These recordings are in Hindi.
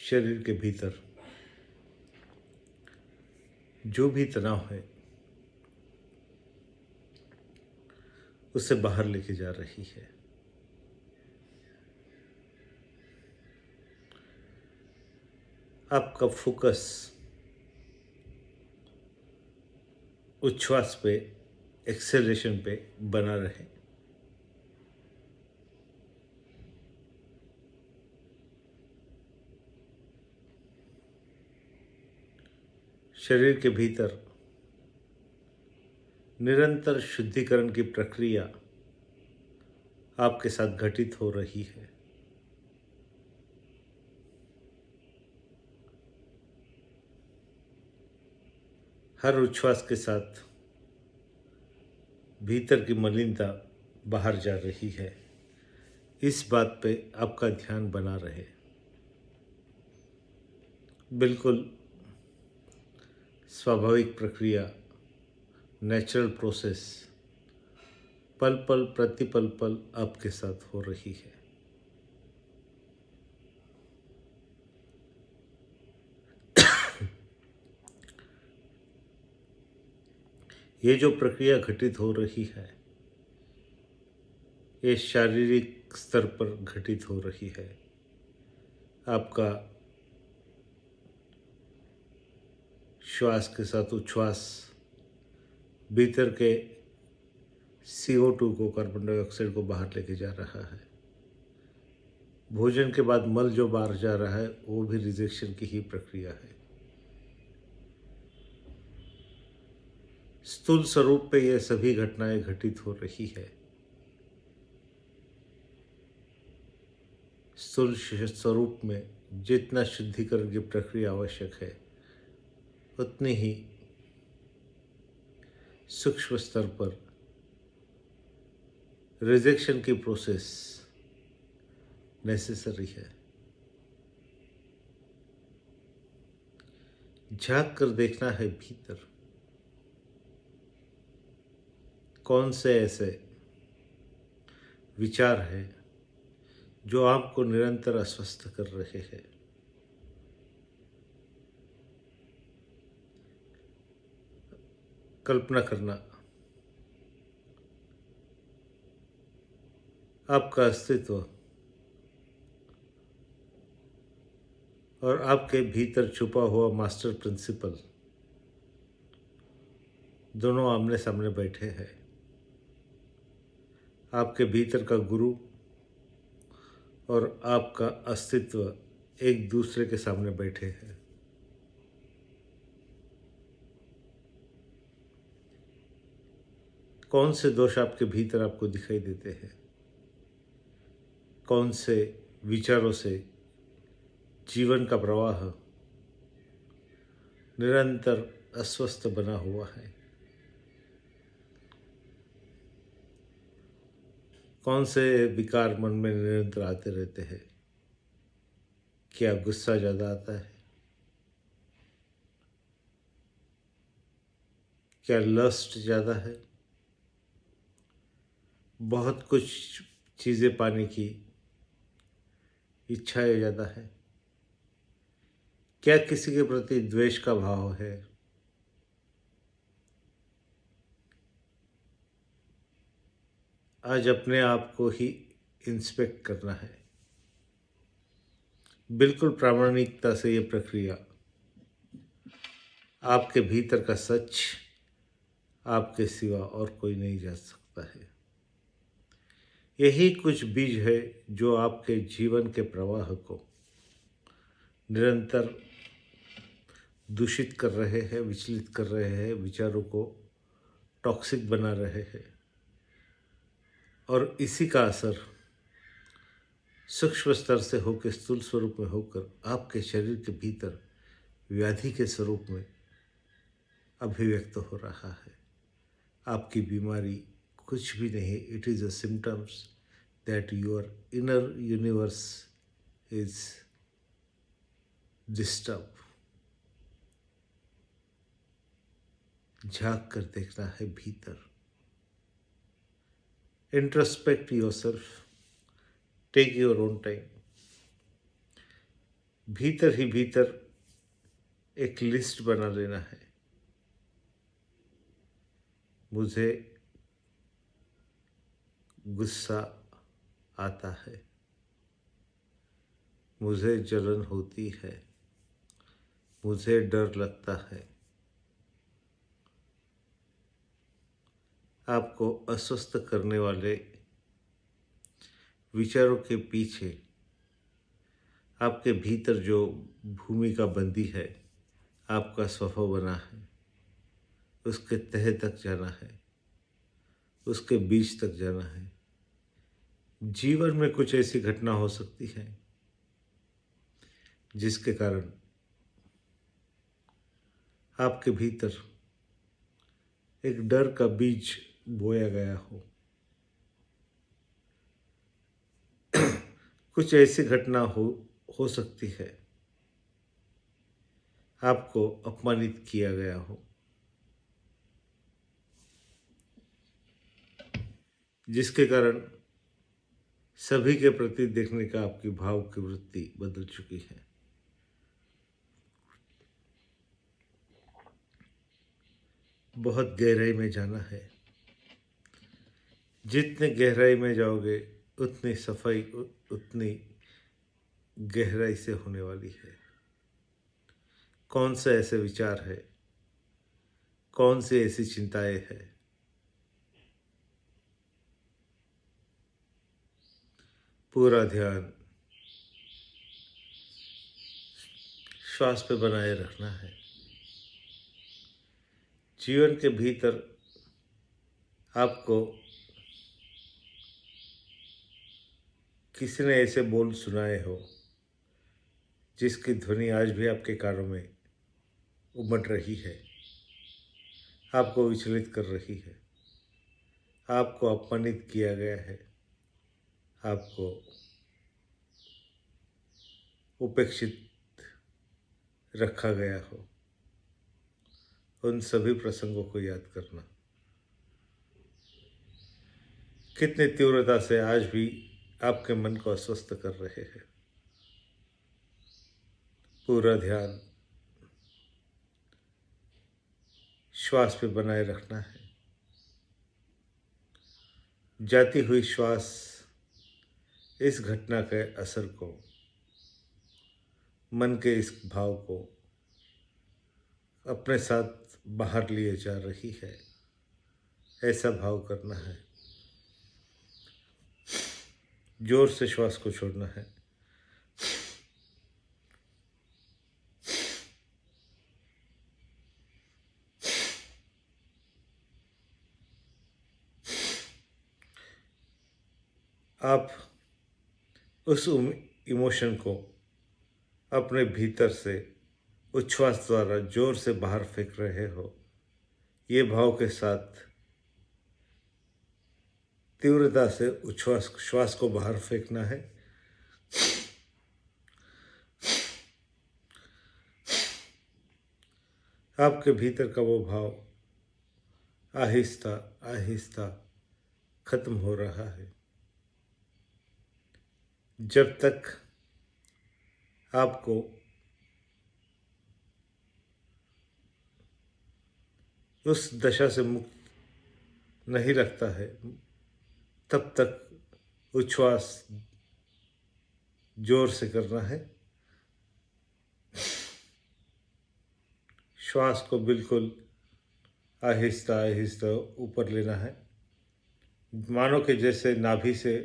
शरीर के भीतर जो भी तनाव है उसे बाहर लेके जा रही है। आपका फोकस उच्छ्वास पे, एक्सेलरेशन पे बना रहे। शरीर के भीतर निरंतर शुद्धिकरण की प्रक्रिया आपके साथ घटित हो रही है। हर उच्छ्वास के साथ भीतर की मलिनता बाहर जा रही है। इस बात पे आपका ध्यान बना रहे। बिल्कुल स्वाभाविक प्रक्रिया, नेचुरल प्रोसेस पल पल प्रतिपल पल आपके साथ हो रही है। ये जो प्रक्रिया घटित हो रही है ये शारीरिक स्तर पर घटित हो रही है। आपका श्वास के साथ उच्छ्वास भीतर के CO2 को, कार्बन डाइऑक्साइड को बाहर लेके जा रहा है। भोजन के बाद मल जो बाहर जा रहा है वो भी रिजेक्शन की ही प्रक्रिया है। स्थूल स्वरूप पे ये सभी घटनाएं घटित हो रही है। स्थूल स्वरूप में जितना शुद्धिकरण की प्रक्रिया आवश्यक है उतनी ही सूक्ष्म स्तर पर रिजेक्शन की प्रोसेस नेसेसरी है। झांक कर देखना है भीतर कौन से ऐसे विचार हैं जो आपको निरंतर अस्वस्थ कर रहे हैं। कल्पना करना आपका अस्तित्व और आपके भीतर छुपा हुआ मास्टर प्रिंसिपल दोनों आमने सामने बैठे हैं। आपके भीतर का गुरु और आपका अस्तित्व एक दूसरे के सामने बैठे हैं। कौन से दोष आपके भीतर आपको दिखाई देते हैं? कौन से विचारों से जीवन का प्रवाह निरंतर अस्वस्थ बना हुआ है? कौन से विकार मन में निरंतर आते रहते हैं? क्या गुस्सा ज़्यादा आता है? क्या लस्ट ज़्यादा है? बहुत कुछ चीज़ें पाने की इच्छा ज़्यादा है? क्या किसी के प्रति द्वेष का भाव है? आज अपने आप को ही इंस्पेक्ट करना है। बिल्कुल प्रामाणिकता से ये प्रक्रिया आपके भीतर का सच आपके सिवा और कोई नहीं जान सकता है। यही कुछ बीज है जो आपके जीवन के प्रवाह को निरंतर दूषित कर रहे हैं, विचलित कर रहे हैं, विचारों को टॉक्सिक बना रहे हैं। और इसी का असर सूक्ष्म स्तर से होकर स्थूल स्वरूप में होकर आपके शरीर के भीतर व्याधि के स्वरूप में अभिव्यक्त हो रहा है। आपकी बीमारी कुछ भी नहीं, it is a symptoms that your inner universe is disturb. झांक कर देखना है भीतर। Introspect yourself, take your own time. भीतर ही भीतर एक लिस्ट बना लेना है। मुझे गुस्सा आता है, मुझे जलन होती है, मुझे डर लगता है। आपको अस्वस्थ करने वाले विचारों के पीछे आपके भीतर जो भूमिका बंदी है, आपका स्वभाव बना है, उसके तह तक जाना है, उसके बीच तक जाना है। जीवन में कुछ ऐसी घटना हो सकती है जिसके कारण आपके भीतर एक डर का बीज बोया गया हो। कुछ ऐसी घटना हो सकती है, आपको अपमानित किया गया हो, जिसके कारण सभी के प्रति देखने का आपकी भाव की वृत्ति बदल चुकी है। बहुत गहराई में जाना है। जितने गहराई में जाओगे उतनी सफाई उतनी गहराई से होने वाली है। कौन से ऐसे विचार है, कौन सी ऐसी चिंताएं हैं, पूरा ध्यान श्वास पे बनाए रखना है। जीवन के भीतर आपको किसी ने ऐसे बोल सुनाए हो जिसकी ध्वनि आज भी आपके कानों में उमड़ रही है, आपको विचलित कर रही है, आपको अपमानित किया गया है, आपको उपेक्षित रखा गया हो। उन सभी प्रसंगों को याद करना। कितनी तीव्रता से आज भी आपके मन को अस्वस्थ कर रहे हैं। पूरा ध्यान श्वास पे बनाए रखना है। जाती हुई श्वास इस घटना के असर को, मन के इस भाव को अपने साथ बाहर लिए जा रही है, ऐसा भाव करना है। जोर से श्वास को छोड़ना है। आप उस इमोशन को अपने भीतर से उच्छ्वास द्वारा जोर से बाहर फेंक रहे हो। ये भाव के साथ तीव्रता से उच्छ्वास श्वास को बाहर फेंकना है। आपके भीतर का वो भाव आहिस्ता आहिस्ता खत्म हो रहा है। जब तक आपको उस दशा से मुक्त नहीं लगता है, तब तक उच्छ्वास जोर से करना है। श्वास को बिल्कुल आहिस्ता आहिस्ता ऊपर लेना है। मानो कि जैसे नाभि से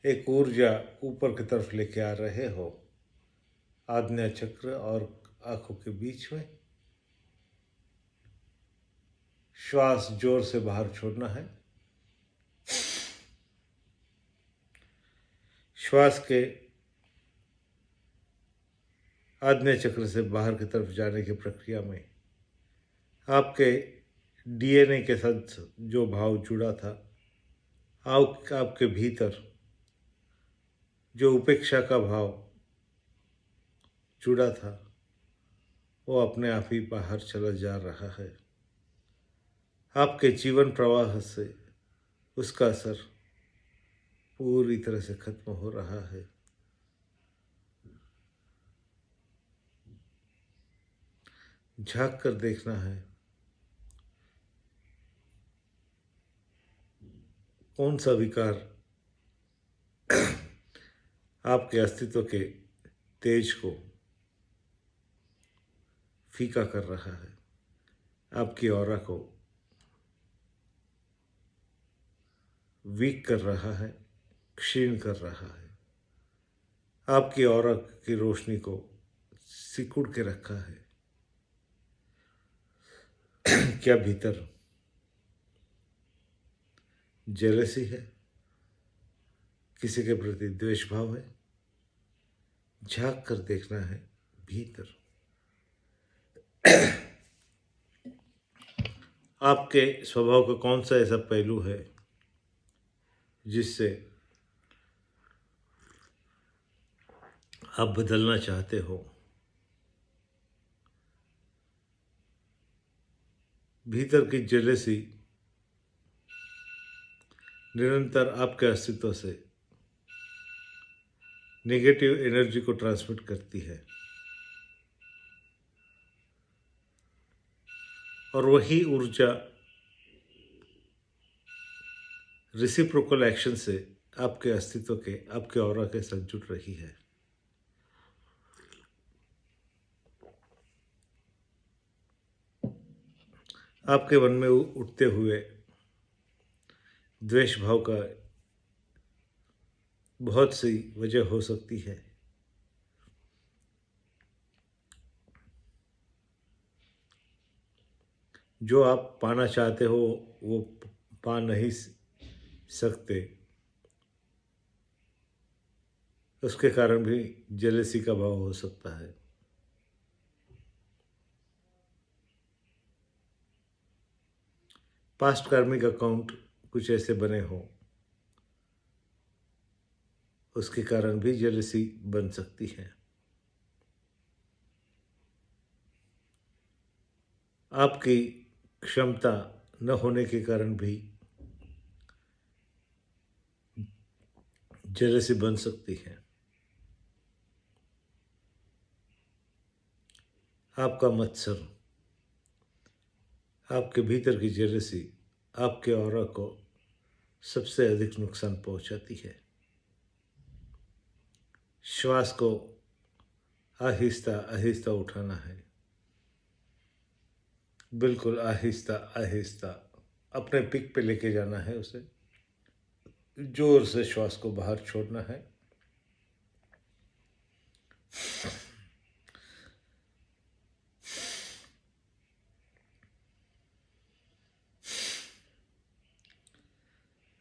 एक ऊर्जा ऊपर की तरफ लेके आ रहे हो, आज्ञा चक्र और आंखों के बीच में। श्वास जोर से बाहर छोड़ना है। श्वास के आज्ञा चक्र से बाहर की तरफ जाने की प्रक्रिया में आपके डीएनए के साथ जो भाव जुड़ा था, आपके भीतर जो उपेक्षा का भाव जुड़ा था, वो अपने आप ही बाहर चला जा रहा है। आपके जीवन प्रवाह से उसका असर पूरी तरह से खत्म हो रहा है। झांक कर देखना है कौन सा विकार आपके अस्तित्व के तेज को फीका कर रहा है, आपकी ऑरा को वीक कर रहा है, क्षीण कर रहा है, आपकी ऑरा की रोशनी को सिकुड़ के रखा है। क्या भीतर जेलसी है, किसी के प्रति द्वेष भाव है? झांक कर देखना है भीतर। आपके स्वभाव का कौन सा ऐसा पहलू है जिससे आप बदलना चाहते हो? भीतर की जेलसी निरंतर आपके अस्तित्व से नेगेटिव एनर्जी को ट्रांसमिट करती है और वही ऊर्जा रेसिप्रोकल एक्शन से आपके अस्तित्व के, आपके ऑरा के साथ जुड़ रही है। आपके मन में उठते हुए द्वेष भाव का बहुत सी वजह हो सकती है। जो आप पाना चाहते हो वो पा नहीं सकते, उसके कारण भी जेलसी का भाव हो सकता है। पास्ट कार्मिक अकाउंट कुछ ऐसे बने हो, उसके कारण भी जेलसी बन सकती है। आपकी क्षमता न होने के कारण भी जेलसी बन सकती है। आपका मत्सर, आपके भीतर की जेलसी आपके ऑरा को सबसे अधिक नुकसान पहुंचाती है। श्वास को आहिस्ता आहिस्ता उठाना है, बिल्कुल आहिस्ता आहिस्ता अपने पिक पे लेके जाना है उसे। जोर से श्वास को बाहर छोड़ना है।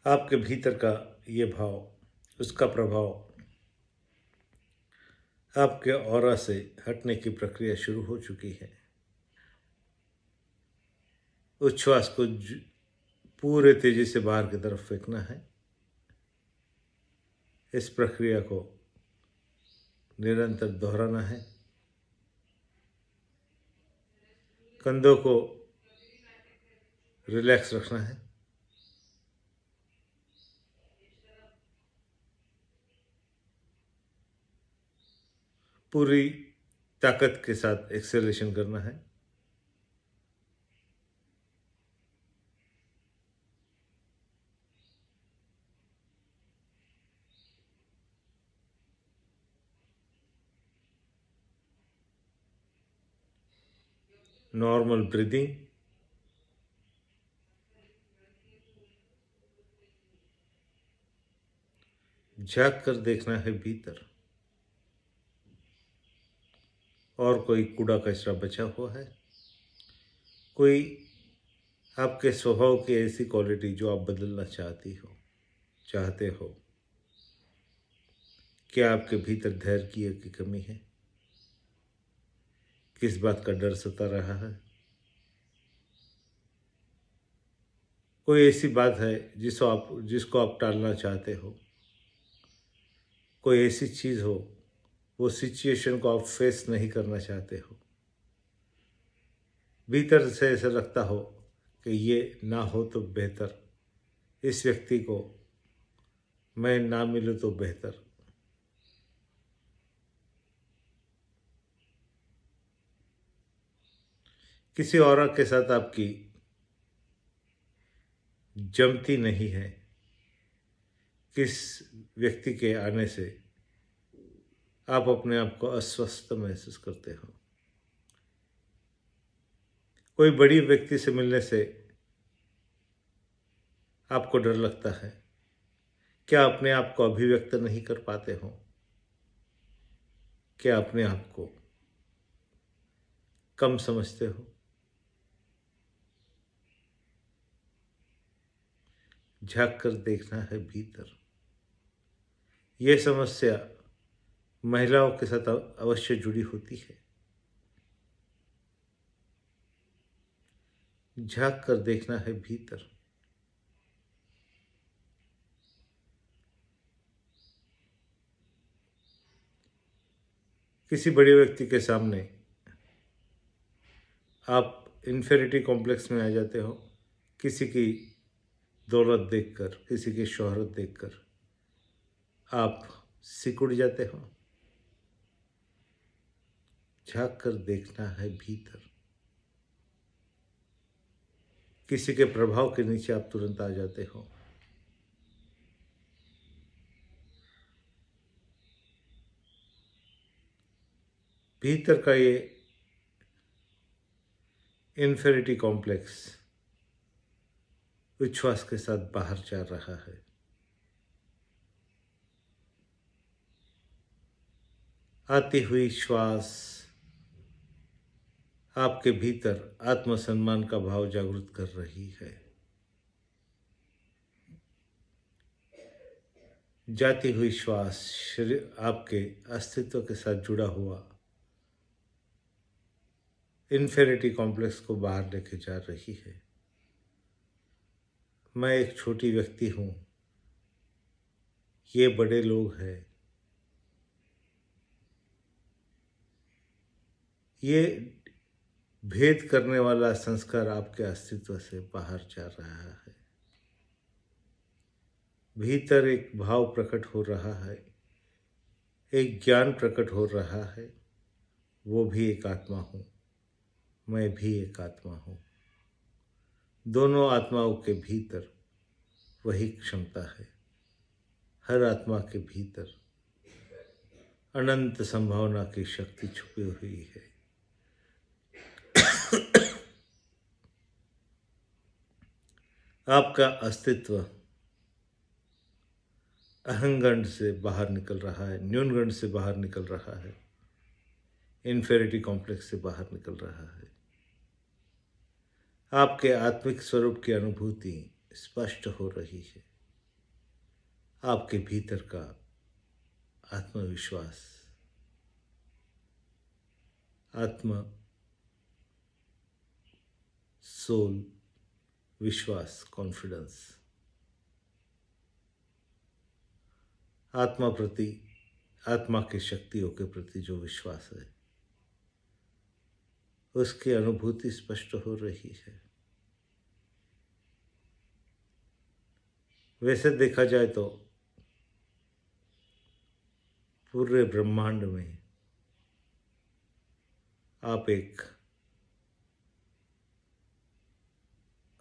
आपके भीतर का ये भाव, उसका प्रभाव आपके ऑरा से हटने की प्रक्रिया शुरू हो चुकी है। उस श्वास को पूरे तेजी से बाहर की तरफ फेंकना है। इस प्रक्रिया को निरंतर दोहराना है। कंधों को रिलैक्स रखना है। पूरी ताकत के साथ एक्सेलेरेशन करना है। नॉर्मल ब्रीदिंग, झांक कर देखना है भीतर। और कोई कूड़ा कचरा बचा हुआ है? कोई आपके स्वभाव की ऐसी क्वालिटी जो आप बदलना चाहते हो? क्या आपके भीतर धैर्य की कमी है? किस बात का डर सता रहा है? कोई ऐसी बात है जिसको आप टालना चाहते हो? कोई ऐसी चीज़ हो, वो सिचुएशन को आप फेस नहीं करना चाहते हो? भीतर से ऐसा लगता हो कि ये ना हो तो बेहतर, इस व्यक्ति को मैं ना मिलूँ तो बेहतर। किसी और के साथ आपकी जमती नहीं है, किस व्यक्ति के आने से आप अपने आप को अस्वस्थ महसूस करते हो। कोई बड़ी व्यक्ति से मिलने से आपको डर लगता है। क्या अपने आप को अभिव्यक्त नहीं कर पाते हो? क्या अपने आप को कम समझते हो? झांक कर देखना है भीतर। यह समस्या महिलाओं के साथ अवश्य जुड़ी होती है। झांक कर देखना है भीतर। किसी बड़े व्यक्ति के सामने आप इन्फेरिटी कॉम्प्लेक्स में आ जाते हो। किसी की दौलत देखकर, किसी की शोहरत देखकर आप सिकुड़ जाते हो। झांक कर देखना है भीतर। किसी के प्रभाव के नीचे आप तुरंत आ जाते हो। भीतर का ये इन्फेरिटी कॉम्प्लेक्स विश्वास के साथ बाहर जा रहा है। आती हुई श्वास आपके भीतर आत्मसम्मान का भाव जागृत कर रही है। जाती हुई श्वास शरीर आपके अस्तित्व के साथ जुड़ा हुआ इन्फेरिटी कॉम्प्लेक्स को बाहर लेके जा रही है। मैं एक छोटी व्यक्ति हूँ, ये बड़े लोग हैं। ये भेद करने वाला संस्कार आपके अस्तित्व से बाहर जा रहा है। भीतर एक भाव प्रकट हो रहा है, एक ज्ञान प्रकट हो रहा है। वो भी एक आत्मा हूँ, मैं भी एक आत्मा हूँ। दोनों आत्माओं के भीतर वही क्षमता है। हर आत्मा के भीतर अनंत संभावना की शक्ति छुपी हुई है। आपका अस्तित्व अहंगंड से बाहर निकल रहा है, न्यूनगंड से बाहर निकल रहा है, इन्फेरिटी कॉम्प्लेक्स से बाहर निकल रहा है। आपके आत्मिक स्वरूप की अनुभूति स्पष्ट हो रही है। आपके भीतर का आत्मविश्वास, आत्मा सोल विश्वास, कॉन्फिडेंस, आत्मा प्रति, आत्मा की शक्तियों के प्रति जो विश्वास है, उसकी अनुभूति स्पष्ट हो रही है। वैसे देखा जाए तो पूरे ब्रह्मांड में आप एक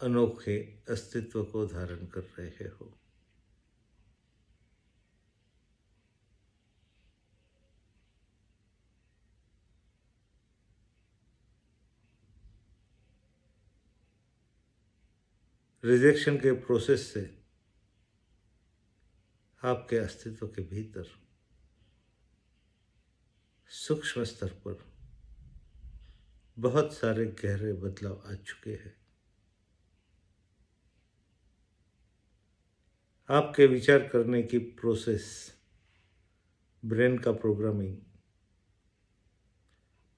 अनोखे अस्तित्व को धारण कर रहे हो। रिजेक्शन के प्रोसेस से आपके अस्तित्व के भीतर सूक्ष्म स्तर पर बहुत सारे गहरे बदलाव आ चुके हैं। आपके विचार करने की प्रोसेस, ब्रेन का प्रोग्रामिंग,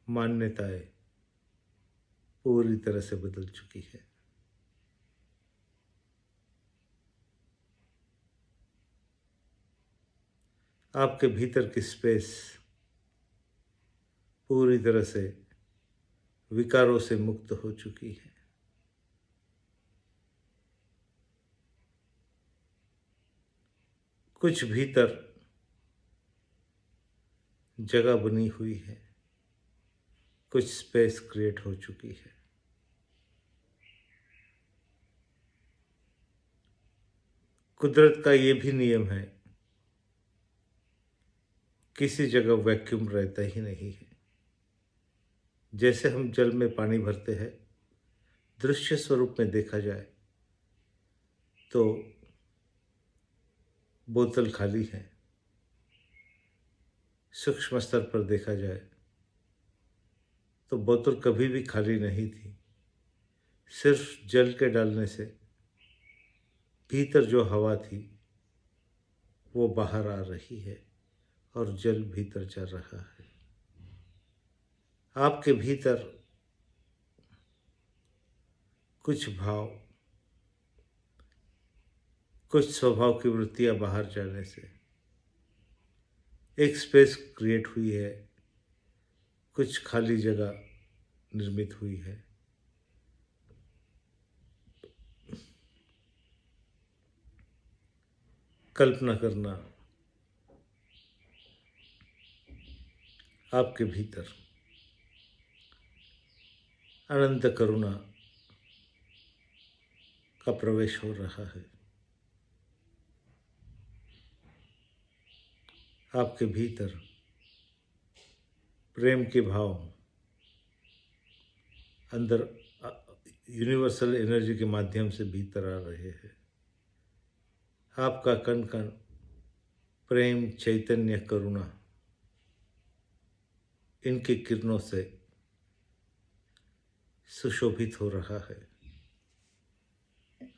मान्यताएं पूरी तरह से बदल चुकी है। आपके भीतर की स्पेस पूरी तरह से विकारों से मुक्त हो चुकी है। कुछ भीतर जगह बनी हुई है, कुछ स्पेस क्रिएट हो चुकी है। कुदरत का ये भी नियम है, किसी जगह वैक्यूम रहता ही नहीं है। जैसे हम जल में पानी भरते हैं, दृश्य स्वरूप में देखा जाए तो बोतल खाली है। सूक्ष्म स्तर पर देखा जाए तो बोतल कभी भी खाली नहीं थी। सिर्फ जल के डालने से भीतर जो हवा थी वो बाहर आ रही है और जल भीतर जा रहा है। आपके भीतर कुछ भाव, कुछ स्वभाव की वृत्तियां बाहर जाने से एक स्पेस क्रिएट हुई है, कुछ खाली जगह निर्मित हुई है। कल्पना करना, आपके भीतर अनंत करुणा का प्रवेश हो रहा है। आपके भीतर प्रेम के भाव अंदर यूनिवर्सल एनर्जी के माध्यम से भीतर आ रहे हैं। आपका कण कण प्रेम, चैतन्य, करुणा इनकी किरणों से सुशोभित हो रहा है।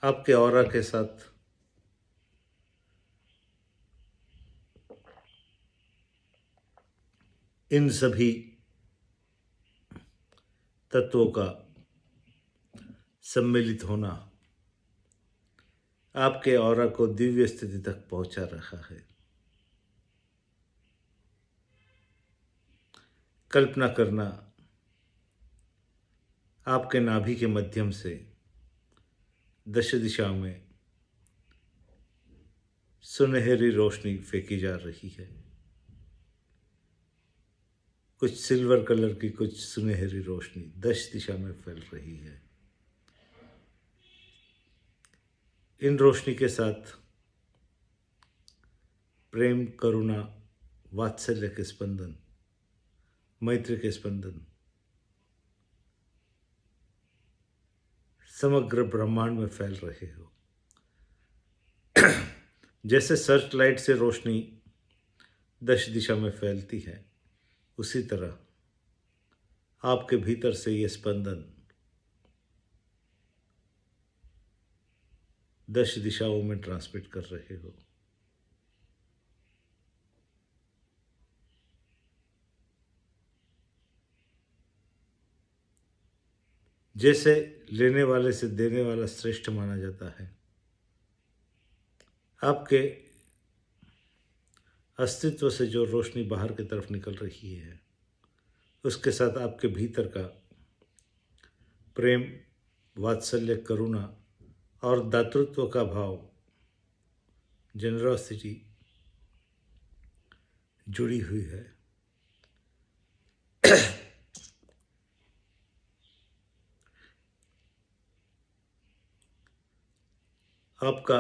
आपके ऑरा के साथ इन सभी तत्वों का सम्मिलित होना आपके ऑरा को दिव्य स्थिति तक पहुंचा रहा है। कल्पना करना, आपके नाभि के मध्यम से दश दिशा में सुनहरी रोशनी फेंकी जा रही है। कुछ सिल्वर कलर की, कुछ सुनहरी रोशनी 10 दिशा में फैल रही है। इन रोशनी के साथ प्रेम, करुणा, वात्सल्य के स्पंदन, मैत्री के स्पंदन समग्र ब्रह्मांड में फैल रहे हो। जैसे सर्च लाइट से रोशनी 10 दिशा में फैलती है, उसी तरह आपके भीतर से ये स्पंदन 10 दिशाओं में ट्रांसमिट कर रहे हो। जैसे लेने वाले से देने वाला श्रेष्ठ माना जाता है, आपके अस्तित्व से जो रोशनी बाहर की तरफ निकल रही है, उसके साथ आपके भीतर का प्रेम, वात्सल्य, करुणा और दातृत्व का भाव, जेनरॉसिटी जुड़ी हुई है। आपका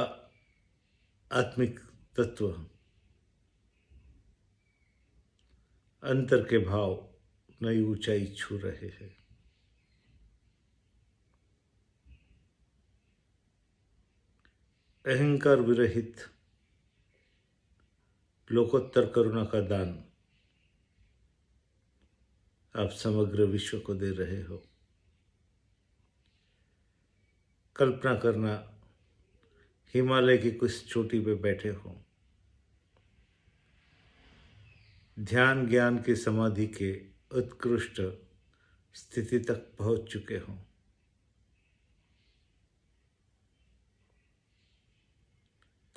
आत्मिक तत्व अंतर के भाव नई ऊंचाई छू रहे हैं। अहंकार विरहित लोकोत्तर करुणा का दान आप समग्र विश्व को दे रहे हो। कल्पना करना, हिमालय की कुछ चोटी पे बैठे हो, ध्यान ज्ञान की समाधि के उत्कृष्ट स्थिति तक पहुंच चुके हो।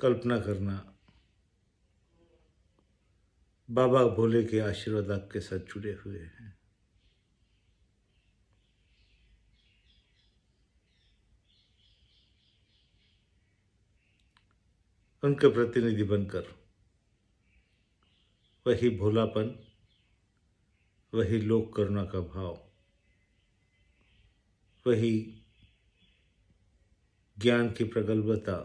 कल्पना करना, बाबा भोले के आशीर्वाद आपके साथ जुड़े हुए हैं। उनके प्रतिनिधि बनकर वही भोलापन, वही लोक करुणा का भाव, वही ज्ञान की प्रगल्भता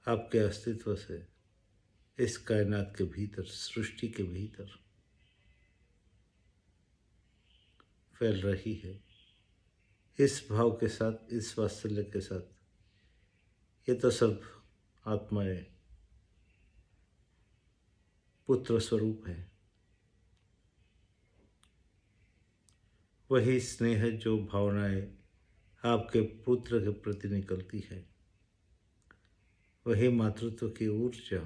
आपके अस्तित्व से इस कायनात के भीतर, सृष्टि के भीतर फैल रही है। इस भाव के साथ, इस वात्सल्य के साथ, ये तो सब आत्माएं पुत्र स्वरूप है। वही स्नेह जो भावनाएं आपके पुत्र के प्रति निकलती है, वही मातृत्व की ऊर्जा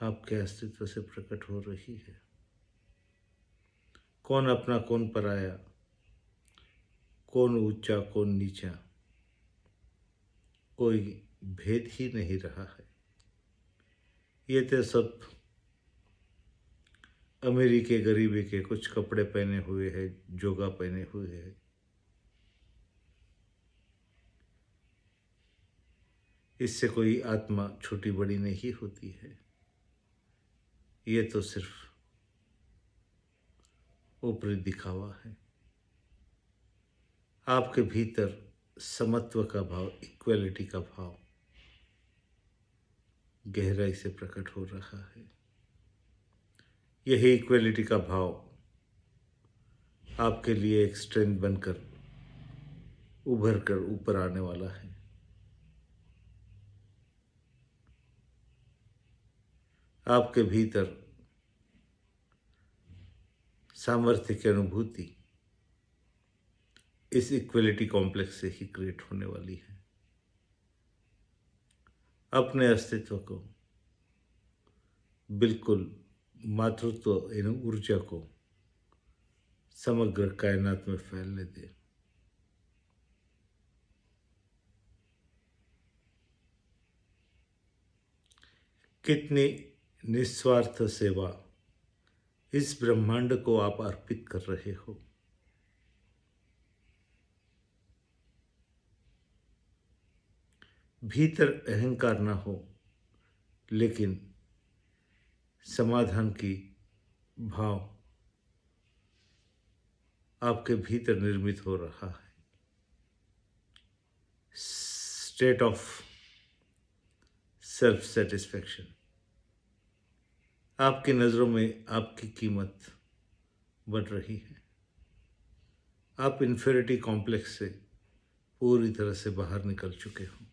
आपके अस्तित्व से प्रकट हो रही है। कौन अपना, कौन पराया, कौन ऊंचा, कौन नीचा, कोई भेद ही नहीं रहा है। ये तो सब अमीरी के, गरीबी के, कुछ कपड़े पहने हुए हैं, जोगा पहने हुए हैं। इससे कोई आत्मा छोटी बड़ी नहीं होती है। ये तो सिर्फ ऊपरी दिखावा है। आपके भीतर समत्व का भाव, इक्वलिटी का भाव गहराई से प्रकट हो रहा है। यही इक्वलिटी का भाव आपके लिए एक स्ट्रेंथ बनकर उभर कर ऊपर आने वाला है। आपके भीतर सामर्थ्य की अनुभूति इस इक्वलिटी कॉम्प्लेक्स से ही क्रिएट होने वाली है। अपने अस्तित्व को बिल्कुल मातृत्व इन ऊर्जा को समग्र कायनात में फैलने दे। कितनी निस्वार्थ सेवा इस ब्रह्मांड को आप अर्पित कर रहे हो। भीतर अहंकार ना हो, लेकिन समाधान की भाव आपके भीतर निर्मित हो रहा है। State of self satisfaction. आपकी नज़रों में आपकी कीमत बढ़ रही है। आप इन्फीरियरिटी कॉम्प्लेक्स से पूरी तरह से बाहर निकल चुके हो।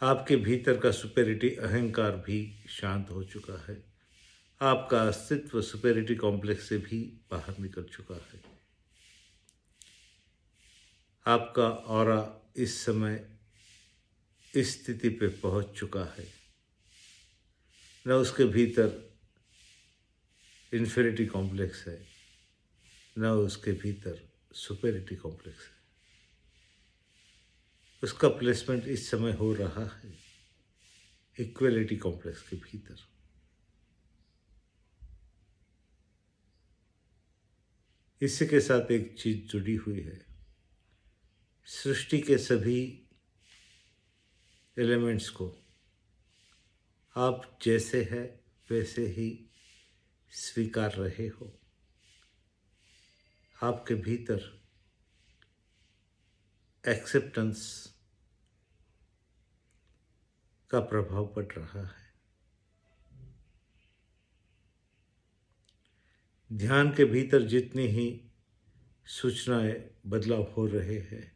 आपके भीतर का सुपेरिटी अहंकार भी शांत हो चुका है। आपका अस्तित्व सुपेरिटी कॉम्प्लेक्स से भी बाहर निकल चुका है। आपका ऑरा इस समय इस स्थिति पे पहुंच चुका है। न उसके भीतर इन्फीरियरिटी कॉम्प्लेक्स है, न उसके भीतर सुपेरिटी कॉम्प्लेक्स है। उसका प्लेसमेंट इस समय हो रहा है इक्वलिटी कॉम्प्लेक्स के भीतर। इसी के साथ एक चीज जुड़ी हुई है। सृष्टि के सभी एलिमेंट्स को आप जैसे है वैसे ही स्वीकार रहे हो। आपके भीतर एक्सेप्टेंस का प्रभाव पड़ रहा है। ध्यान के भीतर जितनी ही सूचनाएं, बदलाव हो रहे हैं,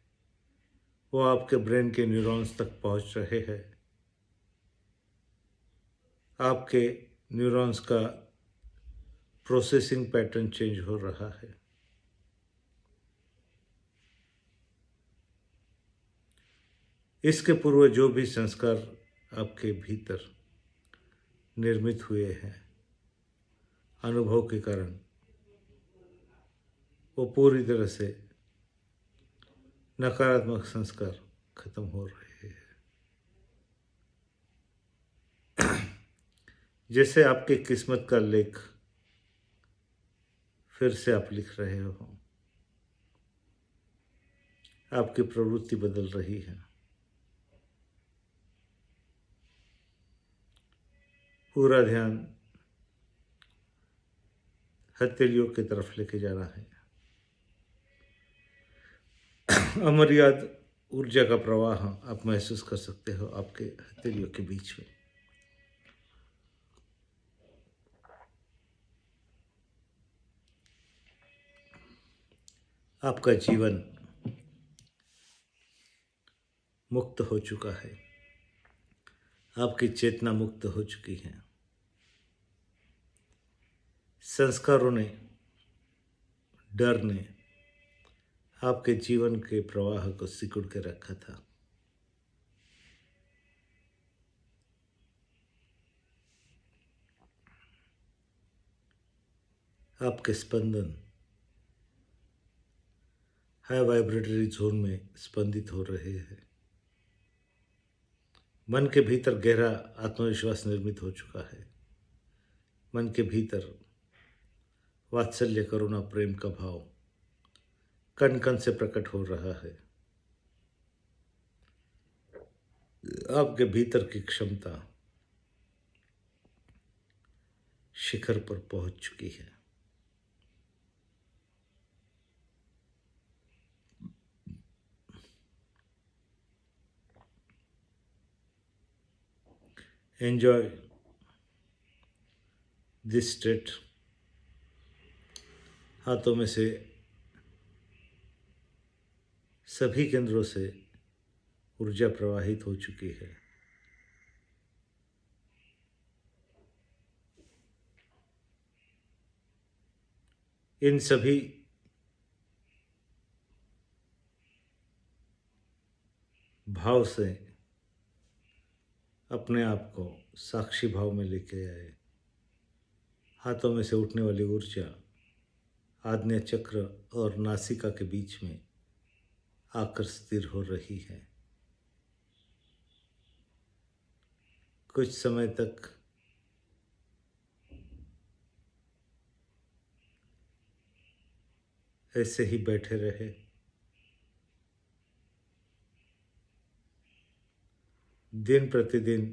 वो आपके ब्रेन के न्यूरॉन्स तक पहुंच रहे हैं। आपके न्यूरॉन्स का प्रोसेसिंग पैटर्न चेंज हो रहा है। इसके पूर्व जो भी संस्कार आपके भीतर निर्मित हुए हैं अनुभव के कारण, वो पूरी तरह से नकारात्मक संस्कार खत्म हो रहे हैं। जैसे आपकी किस्मत का लेख फिर से आप लिख रहे हो। आपकी प्रवृत्ति बदल रही है। पूरा ध्यान हथेलियों की तरफ लेके जाना है। अमर्याद ऊर्जा का प्रवाह आप महसूस कर सकते हो आपके हथेलियों के बीच में। आपका जीवन मुक्त हो चुका है, आपकी चेतना मुक्त हो चुकी है। संस्कारों ने, डर ने आपके जीवन के प्रवाह को सिकुड़ के रखा था। आपके स्पंदन हाई वाइब्रेटरी जोन में स्पंदित हो रहे हैं। मन के भीतर गहरा आत्मविश्वास निर्मित हो चुका है। मन के भीतर वात्सल्य, करुणा, प्रेम का भाव कण कण से प्रकट हो रहा है। आपके भीतर की क्षमता शिखर पर पहुंच चुकी है। Enjoy this state. हाथों में से सभी केंद्रों से ऊर्जा प्रवाहित हो चुकी है। इन सभी भाव से अपने आप को साक्षी भाव में लेके आए। हाथों में से उठने वाली ऊर्जा आग्नेय चक्र और नासिका के बीच में आकर स्थिर हो रही है। कुछ समय तक ऐसे ही बैठे रहे। दिन प्रतिदिन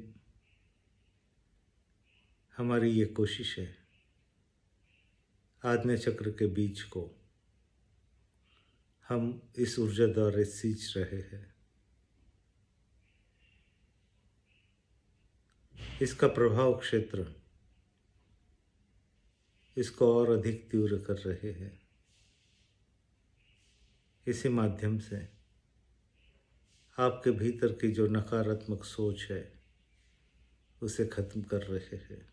हमारी ये कोशिश है आग्नेय चक्र के बीज को हम इस ऊर्जा द्वारा सींच रहे हैं। इसका प्रभाव क्षेत्र इसको और अधिक तीव्र कर रहे हैं। इसी माध्यम से आपके भीतर की जो नकारात्मक सोच है उसे खत्म कर रहे हैं।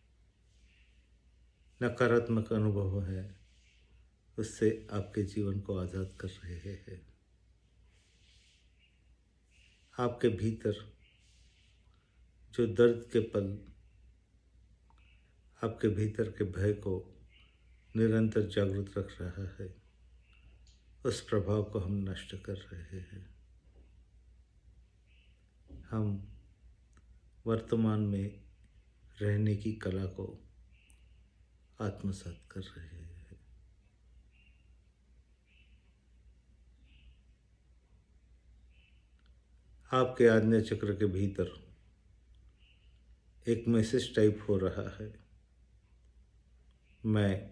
नकारात्मक अनुभव है उससे आपके जीवन को आज़ाद कर रहे हैं। आपके भीतर जो दर्द के पल, आपके भीतर के भय को निरंतर जागृत रख रहा है, उस प्रभाव को हम नष्ट कर रहे हैं। हम वर्तमान में रहने की कला को आत्मसात कर रहे हैं। आपके आज्ञा चक्र के भीतर एक मैसेज टाइप हो रहा है, मैं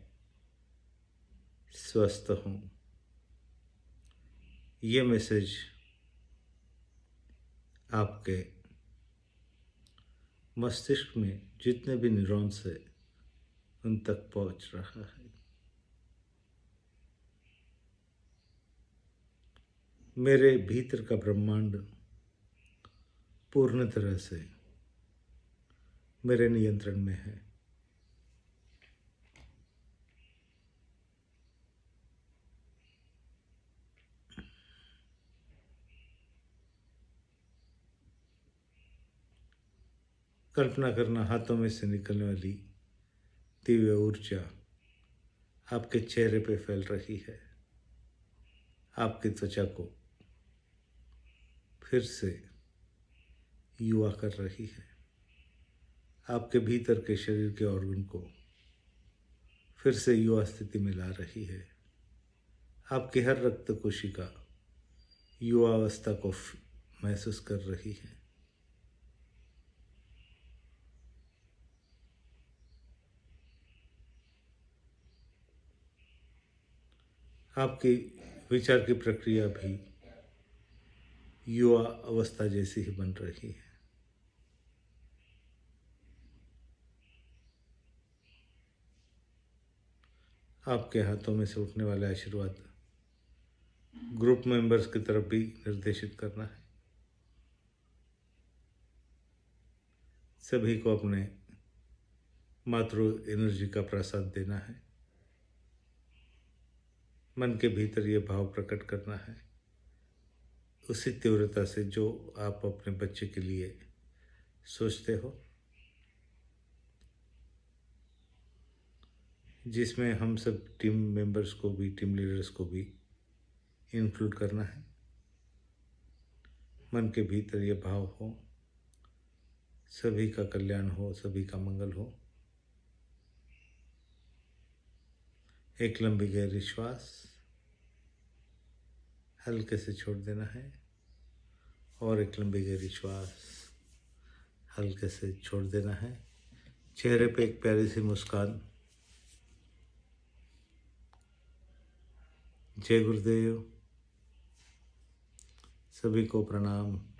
स्वस्थ हूँ। ये मैसेज आपके मस्तिष्क में जितने भी न्यूरॉन्स हैं उन तक पहुँच रहा है। मेरे भीतर का ब्रह्मांड पूर्ण तरह से मेरे नियंत्रण में है। कल्पना करना, हाथों में से निकलने वाली दिव्य ऊर्जा आपके चेहरे पे फैल रही है, आपकी त्वचा को फिर से युवा कर रही है, आपके भीतर के शरीर के ऑर्गन को फिर से युवा स्थिति में ला रही है। आपकी हर रक्त कोशिका युवावस्था को महसूस कर रही है। आपकी विचार की प्रक्रिया भी युवा अवस्था जैसी ही बन रही है। आपके हाथों में से उठने वाले आशीर्वाद ग्रुप मेंबर्स की तरफ भी निर्देशित करना है। सभी को अपने मातृ एनर्जी का प्रसाद देना है। मन के भीतर ये भाव प्रकट करना है उसी तीव्रता से जो आप अपने बच्चे के लिए सोचते हो, जिसमें हम सब टीम मेंबर्स को भी, टीम लीडर्स को भी इंक्लूड करना है। मन के भीतर ये भाव हो, सभी का कल्याण हो, सभी का मंगल हो। एक लंबी गहरी श्वास हल्के से छोड़ देना है और एक लंबी गहरी श्वास हल्के से छोड़ देना है। चेहरे पे एक प्यारी सी मुस्कान। जय गुरुदेव। सभी को प्रणाम।